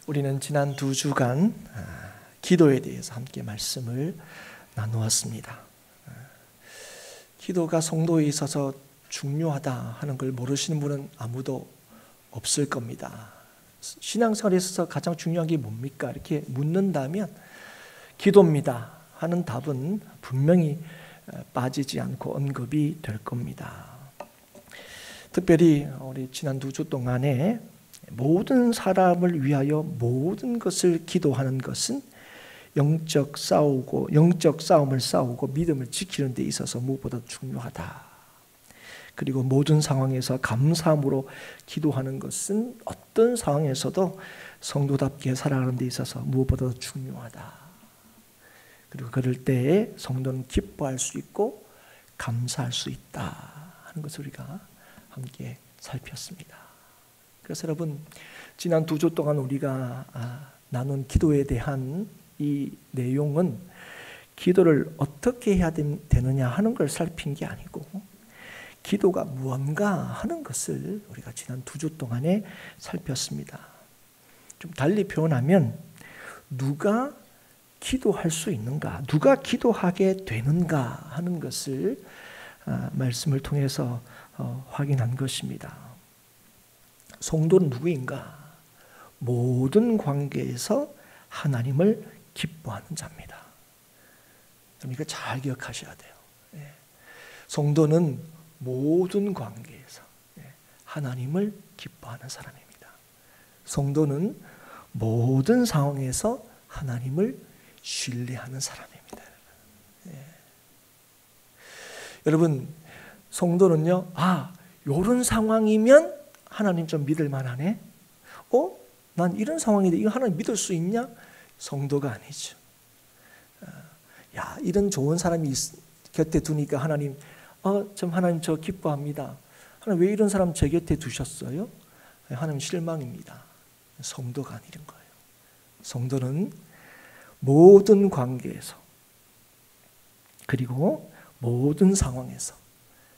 우리는 지난 2주간 기도에 대해서 함께 말씀을 나누었습니다. 기도가 성도에 있어서 중요하다 하는 걸 모르시는 분은 아무도 없을 겁니다. 신앙생활에 있어서 가장 중요한 게 뭡니까? 이렇게 묻는다면 기도입니다 하는 답은 분명히 빠지지 않고 언급이 될 겁니다. 특별히 우리 지난 2주 동안에 모든 사람을 위하여 모든 것을 기도하는 것은 영적 싸움을 싸우고 믿음을 지키는 데 있어서 무엇보다 중요하다. 그리고 모든 상황에서 감사함으로 기도하는 것은 어떤 상황에서도 성도답게 살아가는 데 있어서 무엇보다 중요하다. 그리고 그럴 때에 성도는 기뻐할 수 있고 감사할 수 있다 하는 것을 우리가 함께 살폈습니다. 그래서 여러분, 지난 2주 동안 우리가 나눈 기도에 대한 이 내용은 기도를 어떻게 해야 되느냐 하는 걸 살핀 게 아니고 기도가 무언가 하는 것을 우리가 지난 2주 동안에 살폈습니다. 좀 달리 표현하면 누가 기도할 수 있는가, 누가 기도하게 되는가 하는 것을 말씀을 통해서 확인한 것입니다. 성도는 누구인가? 모든 관계에서 하나님을 기뻐하는 자입니다. 이거 잘 기억하셔야 돼요. 성도는 모든 관계에서 하나님을 기뻐하는 사람입니다. 성도는 모든 상황에서 하나님을 신뢰하는 사람입니다. 여러분, 성도는요, 이런 상황이면 하나님 좀 믿을 만하네? 난 이런 상황인데 이거 하나님 믿을 수 있냐? 성도가 아니죠. 이런 좋은 사람이 곁에 두니까 하나님, 하나님 저 기뻐합니다. 하나님 왜 이런 사람 제 곁에 두셨어요? 하나님 실망입니다. 성도가 아니는 거예요. 성도는 모든 관계에서 그리고 모든 상황에서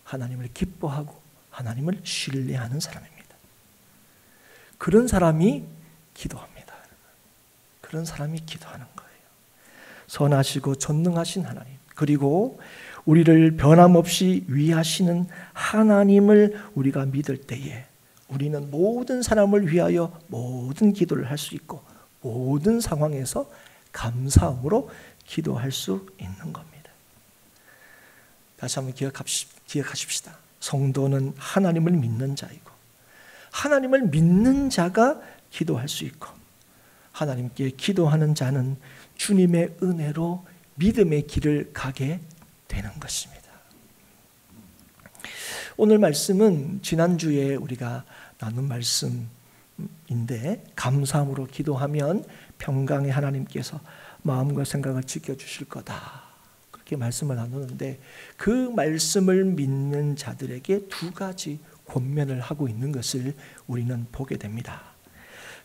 하나님을 기뻐하고 하나님을 신뢰하는 사람입니다. 그런 사람이 기도합니다. 그런 사람이 기도하는 거예요. 선하시고 전능하신 하나님, 그리고 우리를 변함없이 위하시는 하나님을 우리가 믿을 때에 우리는 모든 사람을 위하여 모든 기도를 할 수 있고 모든 상황에서 감사함으로 기도할 수 있는 겁니다. 다시 한번 기억하십시다. 성도는 하나님을 믿는 자이고 하나님을 믿는 자가 기도할 수 있고 하나님께 기도하는 자는 주님의 은혜로 믿음의 길을 가게 되는 것입니다. 오늘 말씀은 지난주에 우리가 나눈 말씀인데 감사함으로 기도하면 평강의 하나님께서 마음과 생각을 지켜주실 거다. 그렇게 말씀을 나누는데 그 말씀을 믿는 자들에게 두 가지 권면을 하고 있는 것을 우리는 보게 됩니다.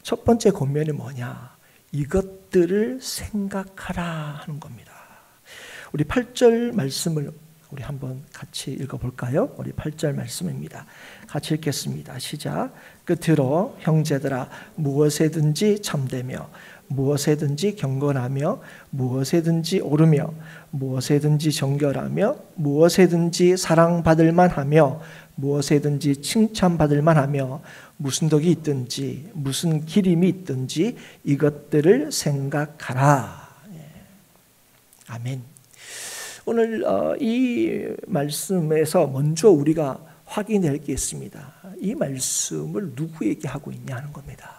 첫 번째 권면이 뭐냐? 이것들을 생각하라 하는 겁니다. 우리 8절 말씀을 우리 한번 같이 읽어볼까요? 우리 8절 말씀입니다. 같이 읽겠습니다. 시작. 끝으로 형제들아 무엇에든지 참되며 무엇에든지 경건하며 무엇에든지 옳으며 무엇에든지 정결하며 무엇에든지 사랑받을 만하며 무엇에든지 칭찬받을 만하며 무슨 덕이 있든지 무슨 기림이 있든지 이것들을 생각하라. 아멘. 오늘 이 말씀에서 먼저 우리가 확인할 게 있습니다. 이 말씀을 누구에게 하고 있냐 하는 겁니다.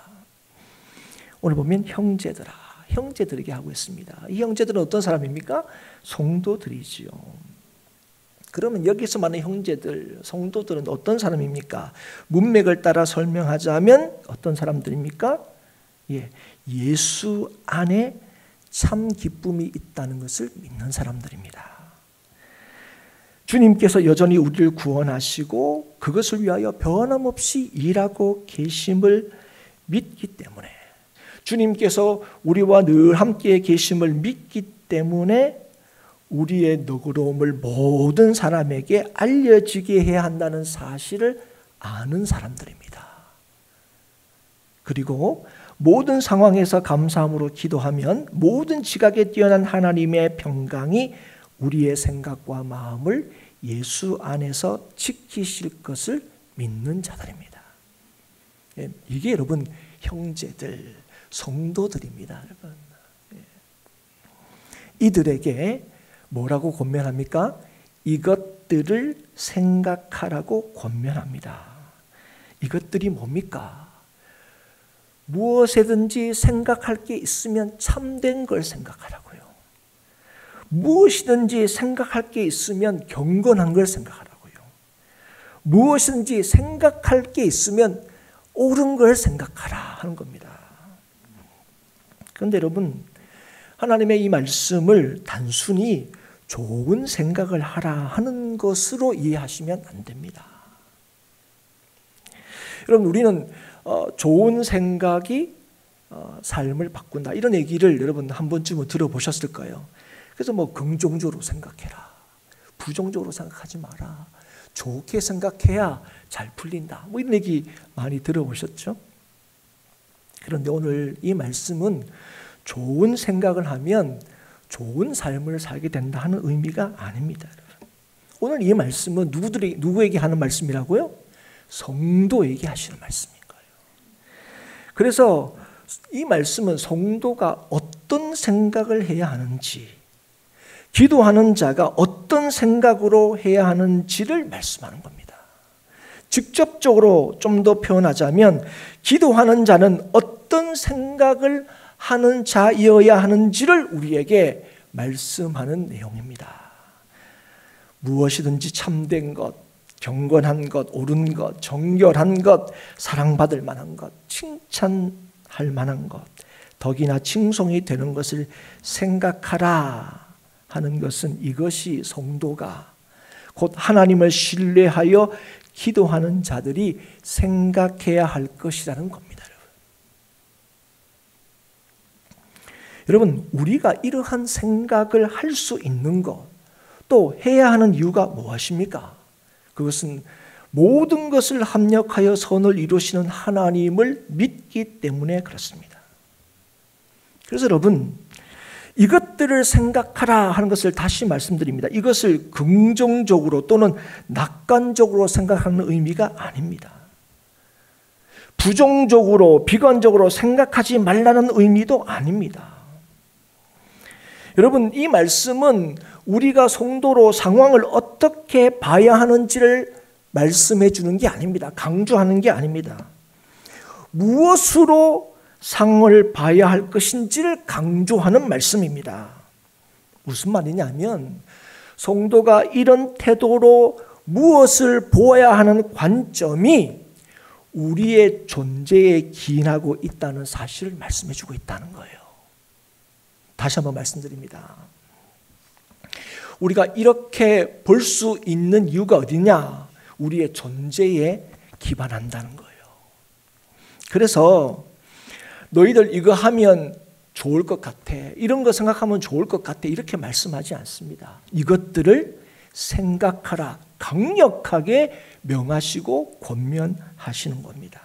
오늘 보면 형제들에게 하고 있습니다. 이 형제들은 어떤 사람입니까? 성도들이지요. 그러면 여기서 말하는 형제들, 성도들은 어떤 사람입니까? 문맥을 따라 설명하자면 어떤 사람들입니까? 예수 안에 참 기쁨이 있다는 것을 믿는 사람들입니다. 주님께서 여전히 우리를 구원하시고 그것을 위하여 변함없이 일하고 계심을 믿기 때문에 주님께서 우리와 늘 함께 계심을 믿기 때문에 우리의 너그러움을 모든 사람에게 알려지게 해야 한다는 사실을 아는 사람들입니다. 그리고 모든 상황에서 감사함으로 기도하면 모든 지각에 뛰어난 하나님의 평강이 우리의 생각과 마음을 예수 안에서 지키실 것을 믿는 자들입니다. 이게 여러분 형제들, 성도들입니다. 여러분. 이들에게 뭐라고 권면합니까? 이것들을 생각하라고 권면합니다. 이것들이 뭡니까? 무엇이든지 생각할 게 있으면 참된 걸 생각하라고요. 무엇이든지 생각할 게 있으면 경건한 걸 생각하라고요. 무엇이든지 생각할 게 있으면 옳은 걸 생각하라 하는 겁니다. 그런데 여러분, 하나님의 이 말씀을 단순히 좋은 생각을 하라 하는 것으로 이해하시면 안 됩니다. 여러분, 우리는 좋은 생각이 삶을 바꾼다 이런 얘기를 여러분 한 번쯤은 들어보셨을 거예요. 그래서 뭐 긍정적으로 생각해라, 부정적으로 생각하지 마라, 좋게 생각해야 잘 풀린다, 뭐 이런 얘기 많이 들어보셨죠? 그런데 오늘 이 말씀은 좋은 생각을 하면 좋은 삶을 살게 된다 하는 의미가 아닙니다. 오늘 이 말씀은 누구에게 하는 말씀이라고요? 성도에게 하시는 말씀인 거예요. 그래서 이 말씀은 성도가 어떤 생각을 해야 하는지, 기도하는 자가 어떤 생각으로 해야 하는지를 말씀하는 겁니다. 직접적으로 좀 더 표현하자면 기도하는 자는 어떤 생각을 하는 자이어야 하는지를 우리에게 말씀하는 내용입니다. 무엇이든지 참된 것, 경건한 것, 옳은 것, 정결한 것, 사랑받을 만한 것, 칭찬할 만한 것, 덕이나 칭송이 되는 것을 생각하라 하는 것은 이것이 성도가 곧 하나님을 신뢰하여 기도하는 자들이 생각해야 할 것이라는 겁니다. 여러분, 우리가 이러한 생각을 할 수 있는 것, 또 해야 하는 이유가 무엇입니까? 그것은 모든 것을 합력하여 선을 이루시는 하나님을 믿기 때문에 그렇습니다. 그래서 여러분, 이것들을 생각하라 하는 것을 다시 말씀드립니다. 이것을 긍정적으로 또는 낙관적으로 생각하는 의미가 아닙니다. 부정적으로, 비관적으로 생각하지 말라는 의미도 아닙니다. 여러분, 이 말씀은 우리가 성도로 상황을 어떻게 봐야 하는지를 말씀해 주는 게 아닙니다. 강조하는 게 아닙니다. 무엇으로 상황을 봐야 할 것인지를 강조하는 말씀입니다. 무슨 말이냐면 성도가 이런 태도로 무엇을 보아야 하는 관점이 우리의 존재에 기인하고 있다는 사실을 말씀해 주고 있다는 거예요. 다시 한번 말씀드립니다. 우리가 이렇게 볼 수 있는 이유가 어디냐? 우리의 존재에 기반한다는 거예요. 그래서 너희들 이거 하면 좋을 것 같아, 이런 거 생각하면 좋을 것 같아, 이렇게 말씀하지 않습니다. 이것들을 생각하라 강력하게 명하시고 권면하시는 겁니다.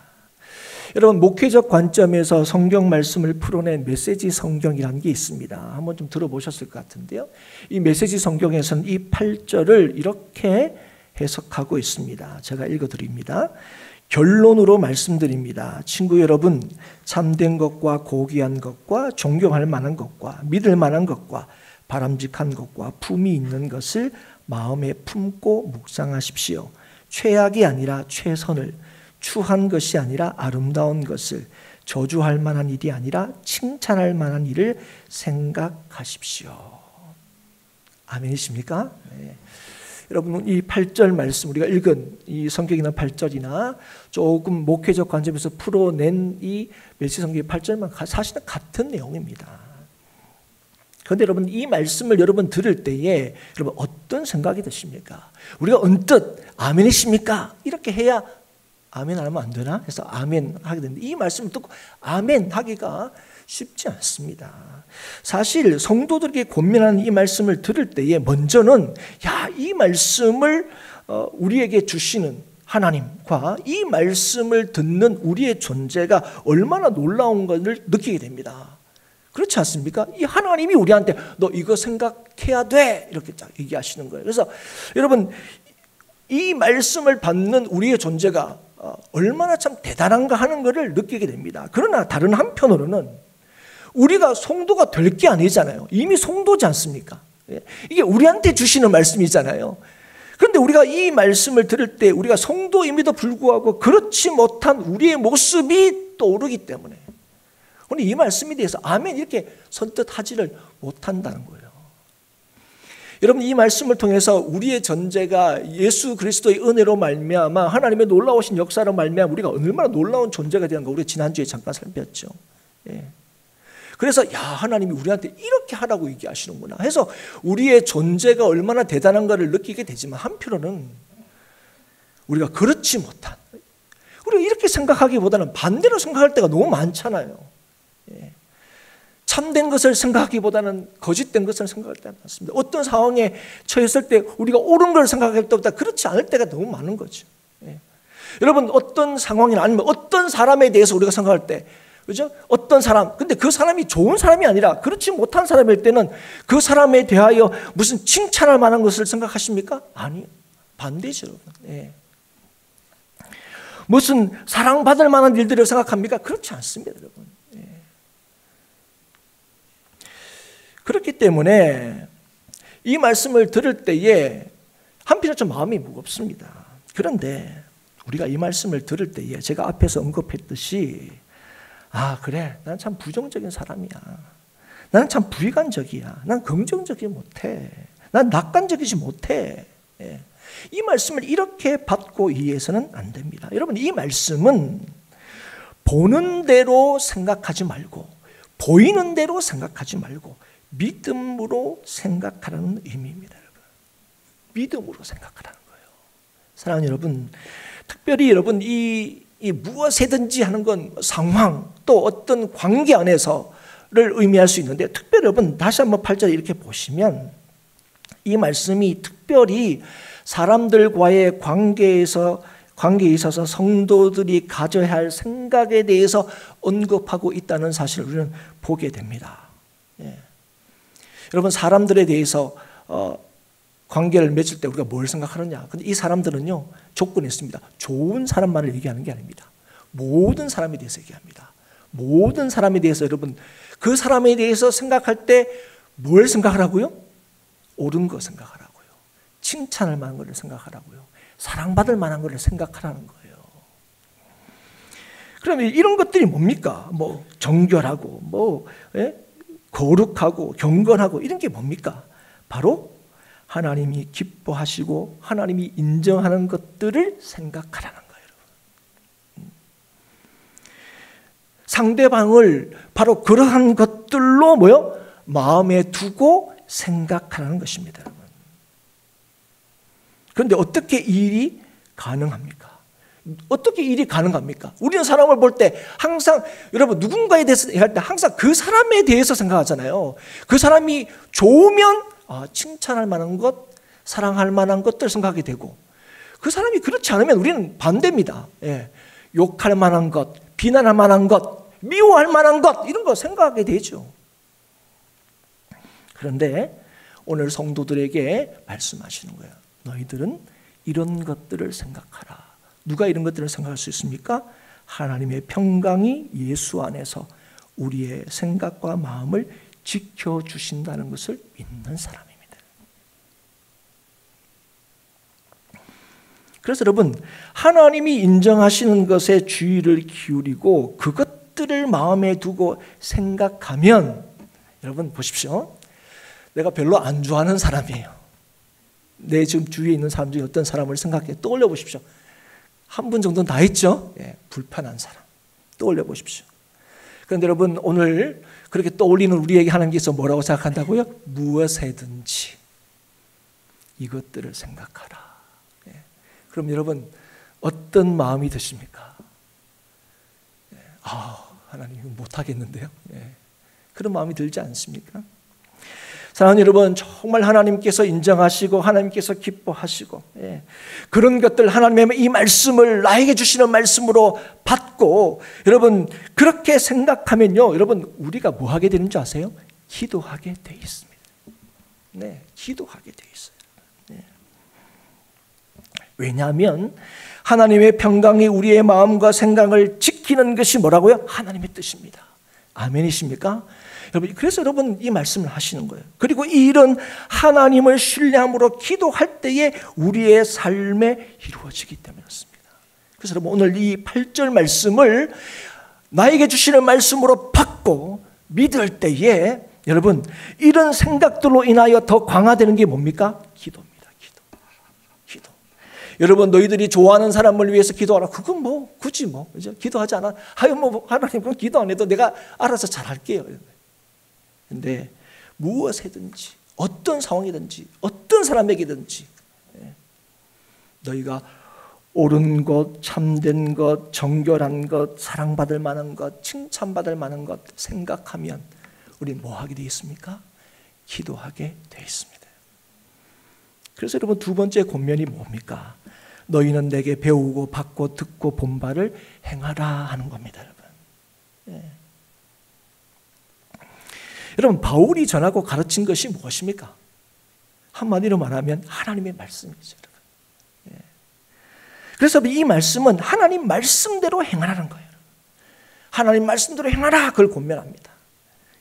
여러분, 목회적 관점에서 성경 말씀을 풀어낸 메시지 성경이라는 게 있습니다. 한번 좀 들어보셨을 것 같은데요. 이 메시지 성경에서는 이 8절을 이렇게 해석하고 있습니다. 제가 읽어드립니다. 결론으로 말씀드립니다. 친구 여러분, 참된 것과 고귀한 것과 존경할 만한 것과 믿을 만한 것과 바람직한 것과 품이 있는 것을 마음에 품고 묵상하십시오. 최악이 아니라 최선을, 추한 것이 아니라 아름다운 것을, 저주할 만한 일이 아니라 칭찬할 만한 일을 생각하십시오. 아멘이십니까? 네. 여러분, 이 8절 말씀, 우리가 읽은 이 성경이나 8절이나 조금 목회적 관점에서 풀어낸 이 메시지 성경의 8절만 사실은 같은 내용입니다. 그런데 여러분, 이 말씀을 여러분 들을 때에 여러분 어떤 생각이 드십니까? 우리가 언뜻 아멘이십니까? 이렇게 해야 아멘 안 하면 안 되나? 해서 아멘 하게 되는데 이 말씀을 듣고 아멘 하기가 쉽지 않습니다. 사실 성도들에게 권면하는 이 말씀을 들을 때에 먼저는 이 말씀을 우리에게 주시는 하나님과 이 말씀을 듣는 우리의 존재가 얼마나 놀라운 것을 느끼게 됩니다. 그렇지 않습니까? 이 하나님이 우리한테 너 이거 생각해야 돼 이렇게 딱 얘기하시는 거예요. 그래서 여러분 이 말씀을 받는 우리의 존재가 얼마나 참 대단한가 하는 것을 느끼게 됩니다. 그러나 다른 한편으로는 우리가 성도가 될 게 아니잖아요. 이미 성도지 않습니까? 이게 우리한테 주시는 말씀이잖아요. 그런데 우리가 이 말씀을 들을 때 우리가 성도임에도 불구하고 그렇지 못한 우리의 모습이 떠오르기 때문에 오늘 이 말씀에 대해서 아멘 이렇게 선뜻 하지를 못한다는 거예요. 여러분 이 말씀을 통해서 우리의 존재가 예수 그리스도의 은혜로 말미암아 하나님의 놀라우신 역사로 말미암아 우리가 얼마나 놀라운 존재가 되는 거 우리가 지난주에 잠깐 살폈죠. 예. 그래서 야 하나님이 우리한테 이렇게 하라고 얘기하시는구나 해서 우리의 존재가 얼마나 대단한가를 느끼게 되지만 한편으로는 우리가 그렇지 못한 우리가 이렇게 생각하기보다는 반대로 생각할 때가 너무 많잖아요. 예. 참된 것을 생각하기보다는 거짓된 것을 생각할 때가 많습니다. 어떤 상황에 처했을 때 우리가 옳은 걸 생각할 때보다 그렇지 않을 때가 너무 많은 거죠. 예. 여러분 어떤 상황이나 아니면 어떤 사람에 대해서 우리가 생각할 때 그죠? 어떤 사람, 근데 그 사람이 좋은 사람이 아니라 그렇지 못한 사람일 때는 그 사람에 대하여 무슨 칭찬할 만한 것을 생각하십니까? 아니요. 반대죠, 여러분. 예. 무슨 사랑받을 만한 일들을 생각합니까? 그렇지 않습니다, 여러분. 예. 그렇기 때문에 이 말씀을 들을 때에 한편으로 좀 마음이 무겁습니다. 그런데 우리가 이 말씀을 들을 때에 제가 앞에서 언급했듯이 아 그래 난 참 부정적인 사람이야. 나는 참 비관적이야. 난 긍정적이지 못해. 난 낙관적이지 못해. 예. 이 말씀을 이렇게 받고 이해해서는 안 됩니다. 여러분 이 말씀은 보는 대로 생각하지 말고 보이는 대로 생각하지 말고 믿음으로 생각하라는 의미입니다. 여러분. 믿음으로 생각하라는 거예요. 사랑하는 여러분 특별히 여러분 이 무엇이든지 하는 건 상황 또 어떤 관계 안에서를 의미할 수 있는데 특별히 여러분 다시 한번 8절에 이렇게 보시면 이 말씀이 특별히 사람들과의 관계에 있어서 성도들이 가져야 할 생각에 대해서 언급하고 있다는 사실을 우리는 보게 됩니다. 예. 여러분 사람들에 대해서 관계를 맺을 때 우리가 뭘 생각하느냐. 근데 이 사람들은요, 조건이 있습니다. 좋은 사람만을 얘기하는 게 아닙니다. 모든 사람에 대해서 얘기합니다. 모든 사람에 대해서 여러분, 그 사람에 대해서 생각할 때 뭘 생각하라고요? 옳은 거 생각하라고요. 칭찬할 만한 것을 생각하라고요. 사랑받을 만한 것을 생각하라는 거예요. 그러면 이런 것들이 뭡니까? 뭐 정결하고, 거룩하고 경건하고 이런 게 뭡니까? 바로 하나님이 기뻐하시고 하나님이 인정하는 것들을 생각하라는 거예요. 상대방을 바로 그러한 것들로 마음에 두고 생각하라는 것입니다. 여러분. 그런데 어떻게 이 일이 가능합니까? 어떻게 일이 가능합니까? 우리는 사람을 볼 때 항상 여러분 누군가에 대해서 할 때 항상 그 사람에 대해서 생각하잖아요. 그 사람이 좋으면 칭찬할 만한 것, 사랑할 만한 것들 생각하게 되고 그 사람이 그렇지 않으면 우리는 반대입니다. 예. 욕할 만한 것, 비난할 만한 것, 미워할 만한 것 이런 거 생각하게 되죠. 그런데 오늘 성도들에게 말씀하시는 거예요. 너희들은 이런 것들을 생각하라. 누가 이런 것들을 생각할 수 있습니까? 하나님의 평강이 예수 안에서 우리의 생각과 마음을 지켜주신다는 것을 믿는 사람입니다. 그래서 여러분 하나님이 인정하시는 것에 주의를 기울이고 그것들을 마음에 두고 생각하면 여러분 보십시오. 내가 별로 안 좋아하는 사람이에요. 내 지금 주위에 있는 사람 중에 어떤 사람을 생각해 떠올려 보십시오. 한 분 정도는 다 있죠. 예, 불편한 사람 떠올려 보십시오. 그런데 여러분 오늘 그렇게 떠올리는 우리에게 하나님께서 뭐라고 생각한다고요? 무엇이든지 이것들을 생각하라. 예. 그럼 여러분 어떤 마음이 드십니까? 예. 하나님 못하겠는데요. 예. 그런 마음이 들지 않습니까? 사랑하는 여러분, 정말 하나님께서 인정하시고 하나님께서 기뻐하시고, 그런 것들 하나님의 이 말씀을 나에게 주시는 말씀으로 받고, 여러분 그렇게 생각하면요, 여러분 우리가 뭐 하게 되는 줄 아세요? 기도하게 돼 있습니다. 기도하게 돼 있어요. 왜냐하면 하나님의 평강이 우리의 마음과 생각을 지키는 것이 뭐라고요? 하나님의 뜻입니다. 아멘이십니까? 여러분, 그래서 여러분 이 말씀을 하시는 거예요. 그리고 이런 하나님을 신뢰함으로 기도할 때에 우리의 삶에 이루어지기 때문에 그렇습니다. 그래서 여러분 오늘 이 8절 말씀을 나에게 주시는 말씀으로 받고 믿을 때에 여러분 이런 생각들로 인하여 더 강화되는 게 뭡니까? 기도입니다. 기도. 여러분 너희들이 좋아하는 사람을 위해서 기도하라. 그건 뭐 굳이 뭐 그죠? 기도하지 않아. 하여 뭐 하나님 그건 기도 안 해도 내가 알아서 잘할게요. 근데 무엇이든지 어떤 상황이든지 어떤 사람에게든지 너희가 옳은 것, 참된 것, 정결한 것, 사랑받을 만한 것, 칭찬받을 만한 것 생각하면 우리는 뭐 하게 되어 있습니까? 기도하게 되어 있습니다. 그래서 여러분 두 번째 권면이 뭡니까? 너희는 내게 배우고 받고 듣고 본 바를 행하라 하는 겁니다. 여러분. 여러분 바울이 전하고 가르친 것이 무엇입니까? 한마디로 말하면 하나님의 말씀이죠. 여러분. 그래서 이 말씀은 하나님 말씀대로 행하라는 거예요. 하나님 말씀대로 행하라 그걸 권면합니다.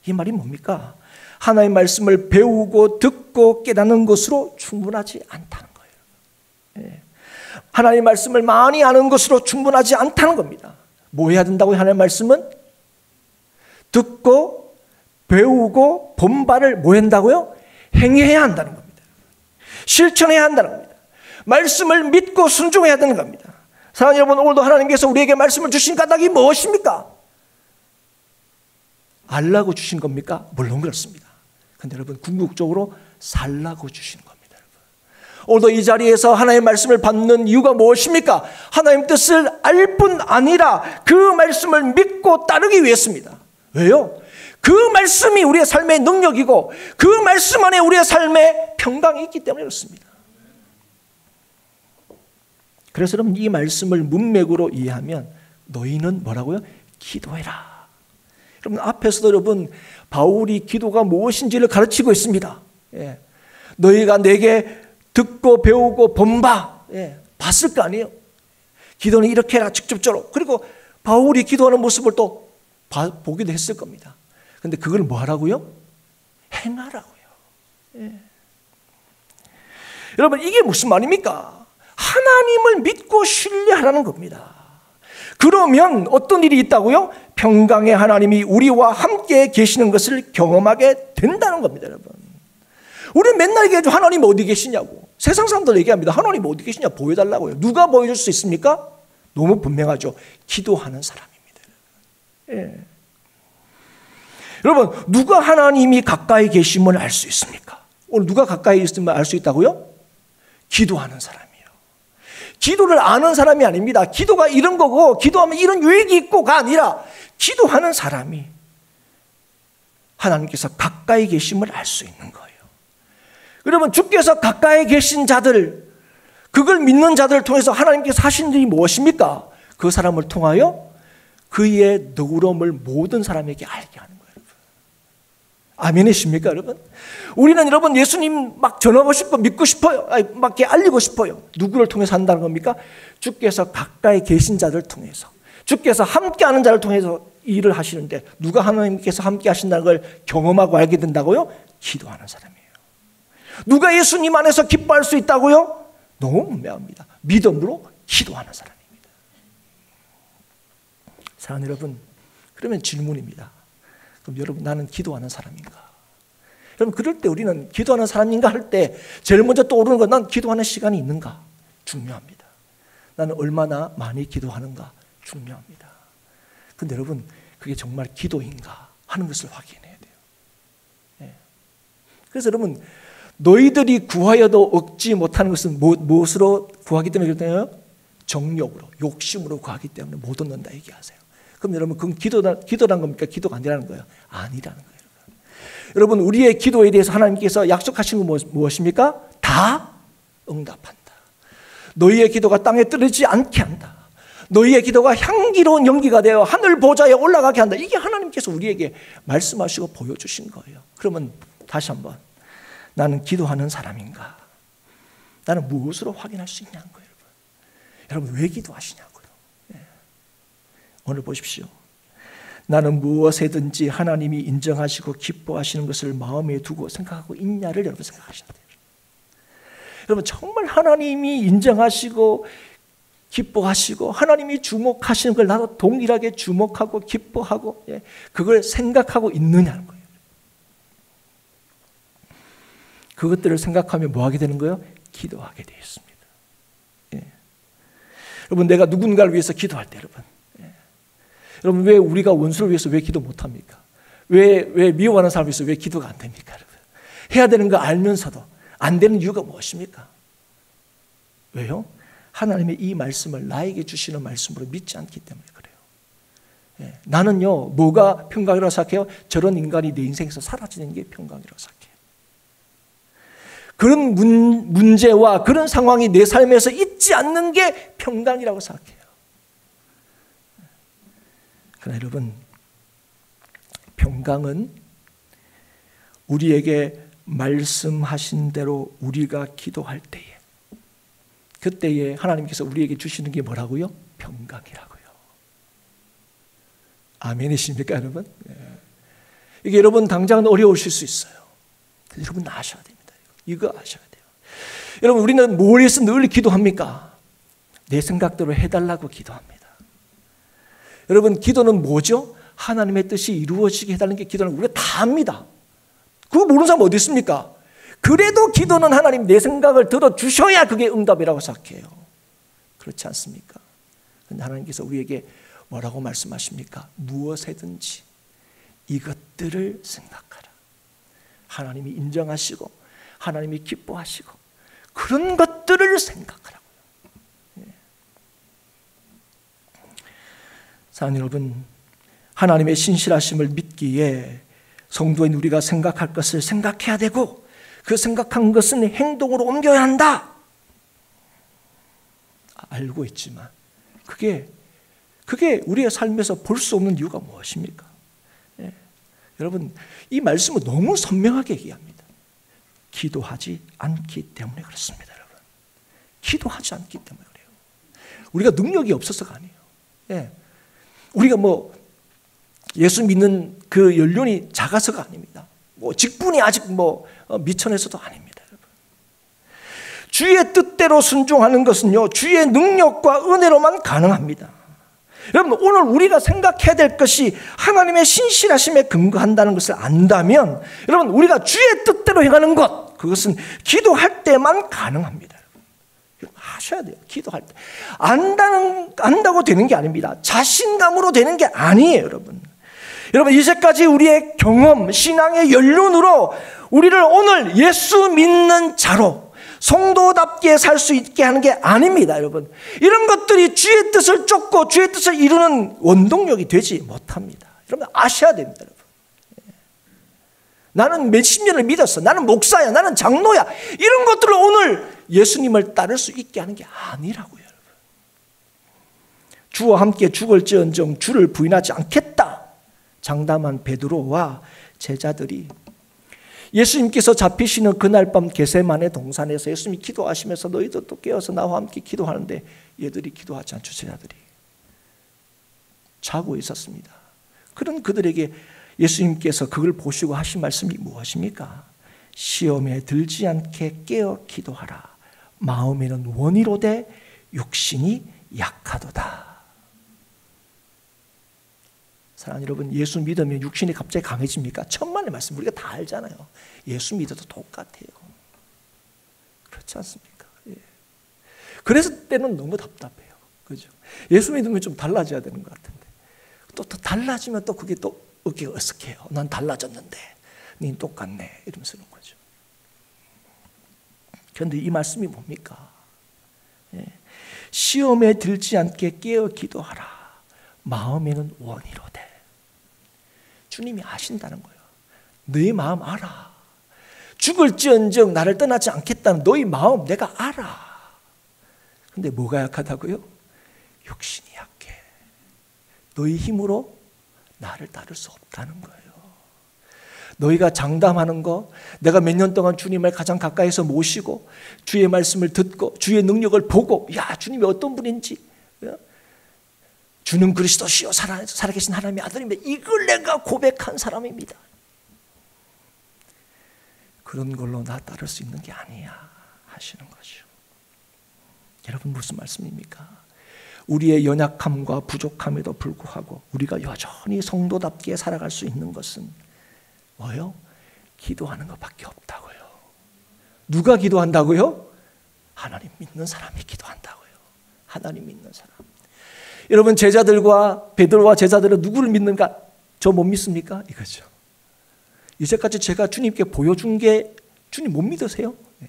이 말이 뭡니까? 하나님 말씀을 배우고 듣고 깨닫는 것으로 충분하지 않다는 거예요. 하나님 말씀을 많이 아는 것으로 충분하지 않다는 겁니다. 뭐 해야 된다고요? 하나님 말씀은 듣고 배우고 본 바를 뭐 한다고요? 행해야 한다는 겁니다. 실천해야 한다는 겁니다. 말씀을 믿고 순종해야 되는 겁니다. 사랑하는 여러분, 오늘도 하나님께서 우리에게 말씀을 주신 까닭이 무엇입니까? 알라고 주신 겁니까? 물론 그렇습니다. 그런데 여러분 궁극적으로 살라고 주신 겁니다. 오늘도 이 자리에서 하나님의 말씀을 받는 이유가 무엇입니까? 하나님 뜻을 알 뿐 아니라 그 말씀을 믿고 따르기 위해서입니다. 왜요? 그 말씀이 우리의 삶의 능력이고 그 말씀 안에 우리의 삶에 평강이 있기 때문에 그렇습니다. 그래서 여러분 이 말씀을 문맥으로 이해하면 너희는 뭐라고요? 기도해라. 여러분 앞에서도 여러분 바울이 기도가 무엇인지를 가르치고 있습니다. 너희가 내게 듣고 배우고 본 바 봤을 거 아니에요. 기도는 이렇게 해라 직접적으로. 그리고 바울이 기도하는 모습을 또 보기도 했을 겁니다. 그런데 그걸 뭐 하라고요? 행하라고요. 여러분 이게 무슨 말입니까? 하나님을 믿고 신뢰하라는 겁니다. 그러면 어떤 일이 있다고요? 평강의 하나님이 우리와 함께 계시는 것을 경험하게 된다는 겁니다. 여러분 우리는 맨날 얘기하죠. 하나님 어디 계시냐고. 세상 사람들 얘기합니다. 하나님 어디 계시냐 보여달라고요. 누가 보여줄 수 있습니까? 너무 분명하죠. 기도하는 사람입니다. 여러분 누가 하나님이 가까이 계심을 알 수 있습니까? 오늘 누가 가까이 있으면 알 수 있다고요? 기도하는 사람이에요. 기도를 아는 사람이 아닙니다. 기도가 이런 거고 기도하면 이런 유익이 있고가 아니라 기도하는 사람이 하나님께서 가까이 계심을 알 수 있는 거예요. 여러분 주께서 가까이 계신 자들, 그걸 믿는 자들을 통해서 하나님께서 하신 일이 무엇입니까? 그 사람을 통하여 그의 너그러움을 모든 사람에게 알게 하는 거예요. 아멘이십니까 여러분? 우리는 여러분 예수님 막 전하고 싶고 믿고 싶어요. 막 이렇게 알리고 싶어요. 누구를 통해서 한다는 겁니까? 주께서 가까이 계신 자들을 통해서, 주께서 함께하는 자를 통해서 일을 하시는데 누가 하나님께서 함께 하신다는 걸 경험하고 알게 된다고요? 기도하는 사람이에요. 누가 예수님 안에서 기뻐할 수 있다고요? 너무 분명합니다. 믿음으로 기도하는 사람입니다. 사랑하는 여러분, 그러면 질문입니다. 그럼 여러분 나는 기도하는 사람인가? 여러분 그럴 때 우리는 기도하는 사람인가 할 때 제일 먼저 떠오르는 건 난 기도하는 시간이 있는가? 중요합니다. 나는 얼마나 많이 기도하는가? 중요합니다. 근데 여러분 그게 정말 기도인가 하는 것을 확인해야 돼요. 그래서 여러분 너희들이 구하여도 얻지 못하는 것은 무엇으로 구하기 때문에 그렇나요? 정욕으로, 욕심으로 구하기 때문에 못 얻는다 얘기하세요. 그럼 여러분 그건 기도란 겁니까? 기도가 아니라는 거예요? 아니라는 거예요. 여러분, 우리의 기도에 대해서 하나님께서 약속하신 건 무엇입니까? 다 응답한다. 너희의 기도가 땅에 떨어지지 않게 한다. 너희의 기도가 향기로운 연기가 되어 하늘 보좌에 올라가게 한다. 이게 하나님께서 우리에게 말씀하시고 보여주신 거예요. 그러면 다시 한번, 나는 기도하는 사람인가? 나는 무엇으로 확인할 수 있냐는 거예요. 여러분, 왜 기도하시냐고요. 오늘 보십시오. 나는 무엇에든지 하나님이 인정하시고 기뻐하시는 것을 마음에 두고 생각하고 있냐를 여러분 생각하셔야 돼요. 여러분, 정말 하나님이 인정하시고 기뻐하시고 하나님이 주목하시는 걸 나도 동일하게 주목하고 기뻐하고 그걸 생각하고 있느냐는 거예요. 그것들을 생각하면 뭐 하게 되는 거예요? 기도하게 되어 있습니다. 여러분, 내가 누군가를 위해서 기도할 때 여러분, 왜 우리가 원수를 위해서 왜 기도 못합니까? 왜 미워하는 사람을 위해서 왜 기도가 안 됩니까? 여러분? 해야 되는 거 알면서도 안 되는 이유가 무엇입니까? 왜요? 하나님의 이 말씀을 나에게 주시는 말씀으로 믿지 않기 때문에 그래요. 나는요, 뭐가 평강이라고 생각해요? 저런 인간이 내 인생에서 사라지는 게 평강이라고 생각해요. 그런 문제와 그런 상황이 내 삶에서 있지 않는 게 평강이라고 생각해요. 그러나 여러분, 평강은 우리에게 말씀하신 대로 우리가 기도할 때에, 그때에 하나님께서 우리에게 주시는 게 뭐라고요? 평강이라고요. 아멘이십니까, 여러분? 이게 여러분 당장은 어려우실 수 있어요. 여러분 아셔야 됩니다. 이거 아셔야 돼요. 여러분, 우리는 뭘 위해서 늘 기도합니까? 내 생각대로 해달라고 기도합니다. 여러분, 기도는 뭐죠? 하나님의 뜻이 이루어지게 해달라는 게 기도는 우리가 다 합니다. 그거 모르는 사람 어디 있습니까? 그래도 기도는 하나님 내 생각을 들어주셔야 그게 응답이라고 생각해요. 그렇지 않습니까? 그런데 하나님께서 우리에게 뭐라고 말씀하십니까? 무엇이든지 이것들을 생각하라. 하나님이 인정하시고 하나님이 기뻐하시고 그런 것들을 생각하라고요. 사랑하는 여러분, 하나님의 신실하심을 믿기에 성도인 우리가 생각할 것을 생각해야 되고 그 생각한 것은 행동으로 옮겨야 한다. 알고 있지만 그게 우리의 삶에서 볼 수 없는 이유가 무엇입니까? 여러분, 이 말씀은 너무 선명하게 얘기합니다. 기도하지 않기 때문에 그렇습니다. 여러분, 기도하지 않기 때문에 그래요. 우리가 능력이 없어서가 아니에요. 우리가 예수 믿는 그 연륜이 작아서가 아닙니다. 직분이 아직 미천해서도 아닙니다. 여러분. 주의 뜻대로 순종하는 것은요, 주의 능력과 은혜로만 가능합니다. 여러분, 오늘 우리가 생각해야 될 것이 하나님의 신실하심에 근거한다는 것을 안다면, 여러분, 우리가 주의 뜻대로 행하는 것, 그것은 기도할 때만 가능합니다. 여러분, 하셔야 돼요. 기도할 때. 안다고 되는 게 아닙니다. 자신감으로 되는 게 아니에요, 여러분. 여러분, 이제까지 우리의 경험, 신앙의 연륜으로 우리를 오늘 예수 믿는 자로 성도답게 살 수 있게 하는 게 아닙니다, 여러분. 이런 것들이 주의 뜻을 쫓고 주의 뜻을 이루는 원동력이 되지 못합니다. 여러분, 아셔야 됩니다, 여러분. 나는 몇십 년을 믿었어. 나는 목사야. 나는 장로야. 이런 것들을 오늘 예수님을 따를 수 있게 하는 게 아니라고요, 여러분. 주와 함께 죽을지언정 주를 부인하지 않겠다. 장담한 베드로와 제자들이 예수님께서 잡히시는 그날 밤 겟세마네 동산에서 예수님이 기도하시면서 너희도 또 깨어서 나와 함께 기도하는데 얘들이 기도하지 않죠. 제자들이 자고 있었습니다. 그런 그들에게 예수님께서 그걸 보시고 하신 말씀이 무엇입니까? 시험에 들지 않게 깨어 기도하라. 마음에는 원이로되 육신이 약하도다. 사랑하는 여러분, 예수 믿으면 육신이 갑자기 강해집니까? 천만의 말씀 우리가 다 알잖아요. 예수 믿어도 똑같아요. 그렇지 않습니까? 예. 그래서 때는 너무 답답해요. 그죠? 예수 믿으면 좀 달라져야 되는 것 같은데 또 달라지면 또 그게 또 어깨가 어색해요. 난 달라졌는데 닌 똑같네 이러면서 그런 거죠. 그런데 이 말씀이 뭡니까? 예. 시험에 들지 않게 깨어 기도하라. 마음에는 원이로되. 주님이 아신다는 거예요. 너희 마음 알아. 죽을지언정 나를 떠나지 않겠다는 너희 마음 내가 알아. 근데 뭐가 약하다고요? 육신이 약해. 너희 힘으로 나를 따를 수 없다는 거예요. 너희가 장담하는 거, 내가 몇 년 동안 주님을 가장 가까이서 모시고 주의 말씀을 듣고 주의 능력을 보고, 야, 주님이 어떤 분인지, 주는 그리스도시요 살아계신 하나님의 아들입니다, 이걸 내가 고백한 사람입니다. 그런 걸로 나 따를 수 있는 게 아니야 하시는 거죠. 여러분, 무슨 말씀입니까? 우리의 연약함과 부족함에도 불구하고 우리가 여전히 성도답게 살아갈 수 있는 것은 뭐요? 기도하는 것밖에 없다고요. 누가 기도한다고요? 하나님 믿는 사람이 기도한다고요. 하나님 믿는 사람. 여러분, 제자들과 베드로와 제자들은 누구를 믿는가? 저 못 믿습니까? 이거죠. 이제까지 제가 주님께 보여준 게 주님 못 믿으세요? 네.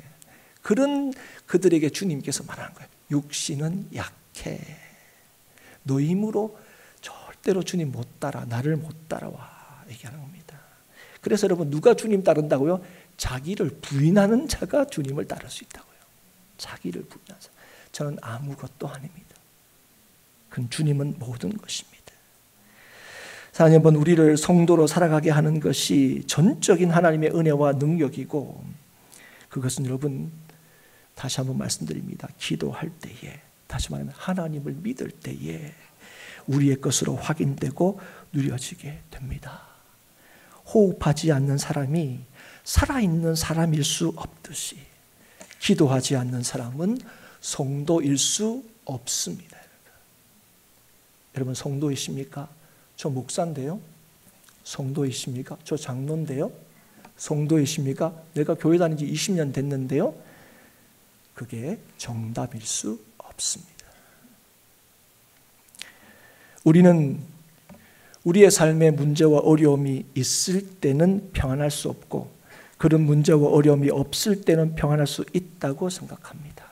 그런 그들에게 주님께서 말하는 거예요. 육신은 약해. 너 힘으로 절대로 주님 못 따라, 나를 못 따라와, 얘기하는 겁니다. 그래서 여러분, 누가 주님 따른다고요? 자기를 부인하는 자가 주님을 따를 수 있다고요. 자기를 부인하는 자. 저는 아무것도 아닙니다. 그건 주님은 모든 것입니다. 사랑하는 여러분, 우리를 성도로 살아가게 하는 것이 전적인 하나님의 은혜와 능력이고, 그것은 여러분 다시 한번 말씀드립니다. 기도할 때에, 다시 말하면 하나님을 믿을 때에 우리의 것으로 확인되고 누려지게 됩니다. 호흡하지 않는 사람이 살아있는 사람일 수 없듯이 기도하지 않는 사람은 성도일 수 없습니다. 여러분, 성도이십니까? 저 목사인데요. 성도이십니까? 저 장로인데요. 성도이십니까? 내가 교회 다닌 지 20년 됐는데요. 그게 정답일 수 없습니다. 우리는 우리의 삶에 문제와 어려움이 있을 때는 평안할 수 없고, 그런 문제와 어려움이 없을 때는 평안할 수 있다고 생각합니다.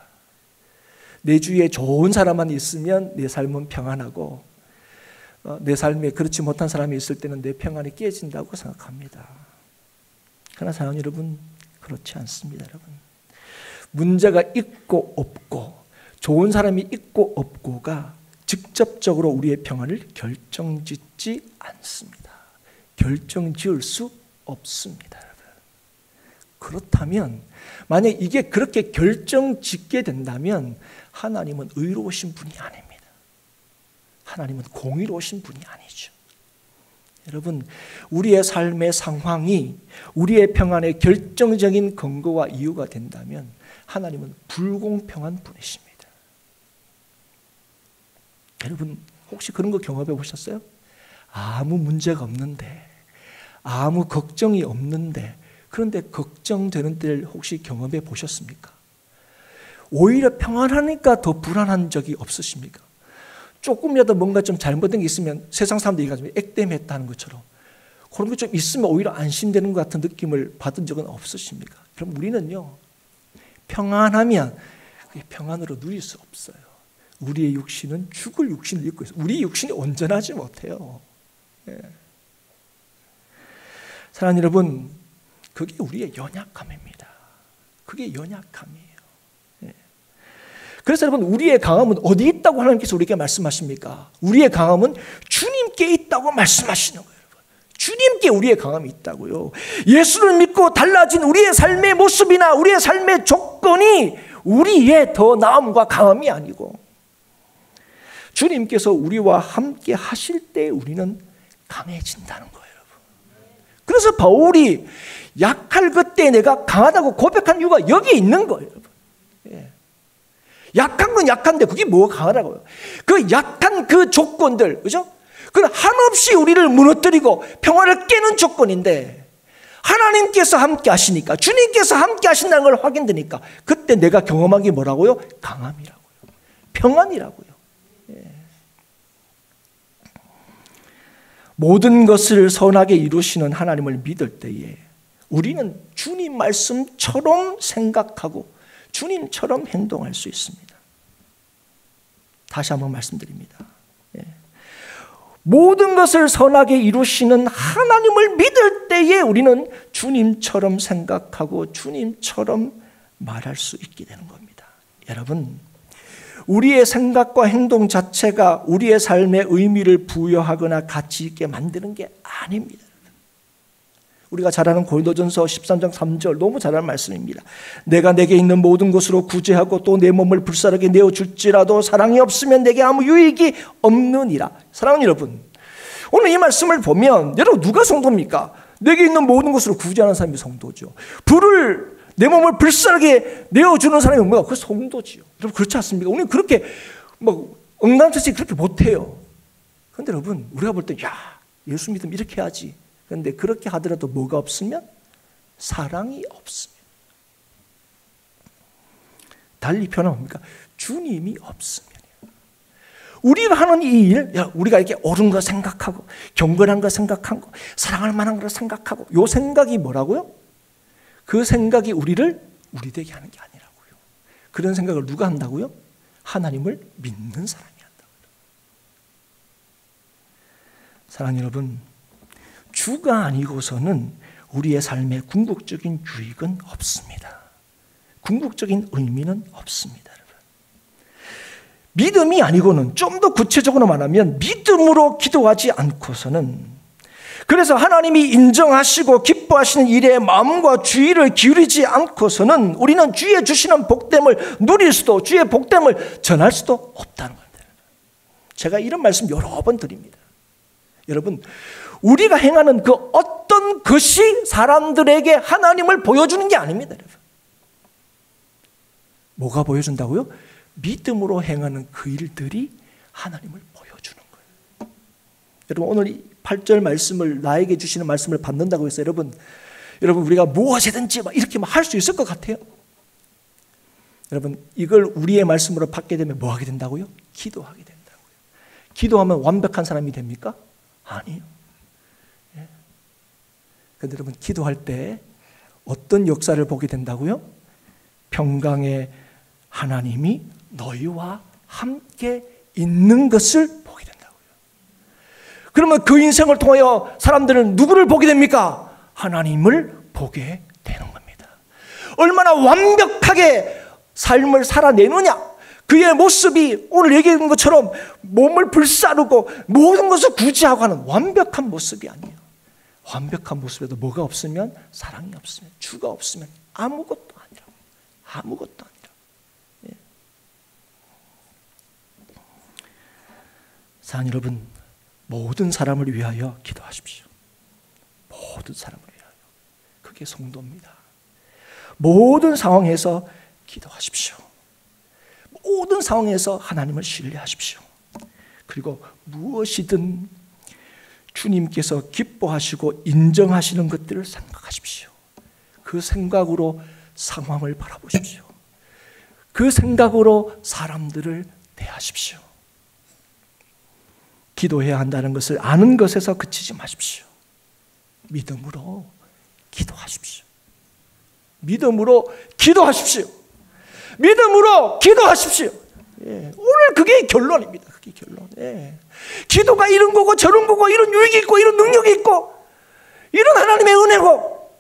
내 주위에 좋은 사람만 있으면 내 삶은 평안하고, 내 삶에 그렇지 못한 사람이 있을 때는 내 평안이 깨진다고 생각합니다. 그러나 사랑하는 여러분, 그렇지 않습니다. 여러분, 문제가 있고 없고, 좋은 사람이 있고 없고가 직접적으로 우리의 평안을 결정짓지 않습니다. 결정지을 수 없습니다. 여러분. 그렇다면, 만약 이게 그렇게 결정짓게 된다면 하나님은 의로우신 분이 아닙니다. 하나님은 공의로우신 분이 아니죠. 여러분, 우리의 삶의 상황이 우리의 평안의 결정적인 근거와 이유가 된다면 하나님은 불공평한 분이십니다. 여러분, 혹시 그런 거 경험해 보셨어요? 아무 문제가 없는데, 아무 걱정이 없는데, 그런데 걱정되는 때를 혹시 경험해 보셨습니까? 오히려 평안하니까 더 불안한 적이 없으십니까? 조금이라도 뭔가 좀 잘못된 게 있으면 세상 사람들이 얘기하지만 액땜했다는 것처럼 그런 게 좀 있으면 오히려 안심되는 것 같은 느낌을 받은 적은 없으십니까? 그럼 우리는요, 평안하면 그게 평안으로 누릴 수 없어요. 우리의 육신은 죽을 육신을 입고 있어요. 우리 육신이 온전하지 못해요. 예. 사랑하는 여러분, 그게 우리의 연약함입니다. 그게 연약함이에요. 예. 그래서 여러분, 우리의 강함은 어디 있다고 하나님께서 우리에게 말씀하십니까? 우리의 강함은 주님께 있다고 말씀하시는 거예요. 주님께 우리의 강함이 있다고요. 예수를 믿고 달라진 우리의 삶의 모습이나 우리의 삶의 조건이 우리의 더 나음과 강함이 아니고, 주님께서 우리와 함께 하실 때 우리는 강해진다는 거예요. 여러분. 그래서 바울이 약할 그때 내가 강하다고 고백한 이유가 여기 있는 거예요. 여러분. 예. 약한 건 약한데 그게 뭐가 강하다고요? 그 약한 그 조건들, 그죠? 그건 한없이 우리를 무너뜨리고 평화를 깨는 조건인데, 하나님께서 함께 하시니까, 주님께서 함께 하신다는 걸 확인되니까 그때 내가 경험한 게 뭐라고요? 강함이라고요. 평안이라고요. 예. 모든 것을 선하게 이루시는 하나님을 믿을 때에 우리는 주님 말씀처럼 생각하고 주님처럼 행동할 수 있습니다. 다시 한번 말씀드립니다. 예. 모든 것을 선하게 이루시는 하나님을 믿을 때에 우리는 주님처럼 생각하고 주님처럼 말할 수 있게 되는 겁니다. 여러분, 우리의 생각과 행동 자체가 우리의 삶에 의미를 부여하거나 가치 있게 만드는 게 아닙니다. 우리가 잘 아는 고린도전서 13장 3절 너무 잘 아는 말씀입니다. 내가 내게 있는 모든 것으로 구제하고 또 내 몸을 불사르게 내어줄지라도 사랑이 없으면 내게 아무 유익이 없느니라. 사랑하는 여러분, 오늘 이 말씀을 보면 여러분 누가 성도입니까? 내게 있는 모든 것으로 구제하는 사람이 성도죠. 불을 내 몸을 불사르게 내어주는 사람이 뭐야? 그 성도지요. 여러분 그렇지 않습니까? 우리는 그렇게 뭐 응당처치 그렇게 못해요. 그런데 여러분 우리가 볼 때 야 예수 믿으면 이렇게 해야지. 그런데 그렇게 하더라도 뭐가 없으면? 사랑이 없으면. 달리 표현하면 뭡니까? 주님이 없으면. 우리가 하는 이 일, 우리가 이렇게 옳은 거 생각하고 경건한 거 생각하고 사랑할 만한 걸 생각하고 이 생각이 뭐라고요? 그 생각이 우리를 우리 되게 하는 게 아니라고요. 그런 생각을 누가 한다고요? 하나님을 믿는 사람이 한다고요. 사랑하는 여러분, 주가 아니고서는 우리의 삶에 궁극적인 유익은 없습니다. 궁극적인 의미는 없습니다. 여러분. 믿음이 아니고는 좀 더 구체적으로 말하면 믿음으로 기도하지 않고서는, 그래서 하나님이 인정하시고 기뻐하시는 일에 마음과 주의를 기울이지 않고서는 우리는 주의 주시는 복됨을 누릴 수도 주의 복됨을 전할 수도 없다는 겁니다. 제가 이런 말씀 여러 번 드립니다. 여러분, 우리가 행하는 그 어떤 것이 사람들에게 하나님을 보여주는 게 아닙니다. 여러분. 뭐가 보여준다고요? 믿음으로 행하는 그 일들이 하나님을 보여주는 거예요. 여러분 오늘 이 8절 말씀을 나에게 주시는 말씀을 받는다고 해서 여러분 우리가 무엇이든지 막 이렇게 할 수 있을 것 같아요? 여러분 이걸 우리의 말씀으로 받게 되면 뭐 하게 된다고요? 기도하게 된다고요. 기도하면 완벽한 사람이 됩니까? 아니요. 그런데 여러분 기도할 때 어떤 역사를 보게 된다고요? 평강의 하나님이 너희와 함께 있는 것을 보게 된다고요. 그러면 그 인생을 통하여 사람들은 누구를 보게 됩니까? 하나님을 보게 되는 겁니다. 얼마나 완벽하게 삶을 살아내느냐, 그의 모습이 오늘 얘기한 것처럼 몸을 불사르고 모든 것을 구제하고 하는 완벽한 모습이 아니에요. 완벽한 모습에도 뭐가 없으면? 사랑이 없으면, 주가 없으면 아무것도 아니라고. 아무것도 아니라고. 예. 사랑 여러분, 모든 사람을 위하여 기도하십시오. 모든 사람을 위하여. 그게 성도입니다. 모든 상황에서 기도하십시오. 모든 상황에서 하나님을 신뢰하십시오. 그리고 무엇이든 주님께서 기뻐하시고 인정하시는 것들을 생각하십시오. 그 생각으로 상황을 바라보십시오. 그 생각으로 사람들을 대하십시오. 기도해야 한다는 것을 아는 것에서 그치지 마십시오. 믿음으로 기도하십시오. 믿음으로 기도하십시오. 믿음으로 기도하십시오. 예, 오늘 그게 결론입니다. 그게 결론. 예. 기도가 이런 거고 저런 거고 이런 유익이 있고 이런 능력이 있고 이런 하나님의 은혜고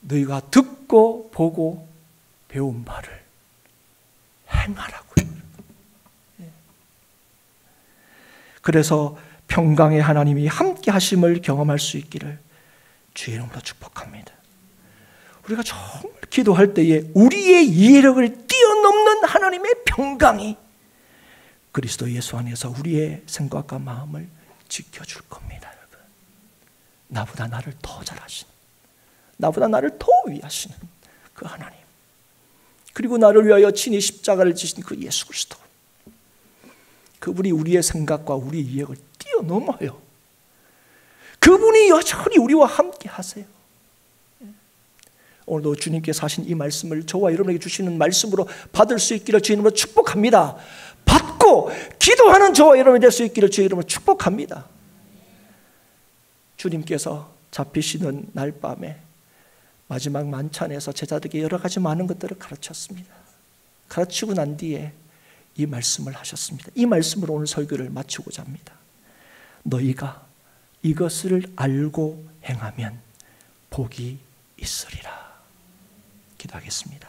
너희가 듣고 보고 배운 바를 행하라고요. 예. 그래서 평강의 하나님이 함께 하심을 경험할 수 있기를 주의 이름으로 축복합니다. 우리가 정말 기도할 때에 우리의 이해력을 뛰어넘는 하나님의 평강이 그리스도 예수 안에서 우리의 생각과 마음을 지켜줄 겁니다. 여러분. 나보다 나를 더 잘하시는, 나보다 나를 더 위하시는 그 하나님, 그리고 나를 위하여 친히 십자가를 지신 그 예수 그리스도, 그분이 우리의 생각과 우리의 이해력을 뛰어넘어요. 그분이 여전히 우리와 함께 하세요. 오늘도 주님께서 하신 이 말씀을 저와 여러분에게 주시는 말씀으로 받을 수 있기를 주의 이름으로 축복합니다. 받고 기도하는 저와 여러분이 될 수 있기를 주의 이름으로 축복합니다. 주님께서 잡히시는 날 밤에 마지막 만찬에서 제자들에게 여러 가지 많은 것들을 가르쳤습니다. 가르치고 난 뒤에 이 말씀을 하셨습니다. 이 말씀으로 오늘 설교를 마치고자 합니다. 너희가 이것을 알고 행하면 복이 있으리라. 기도하겠습니다.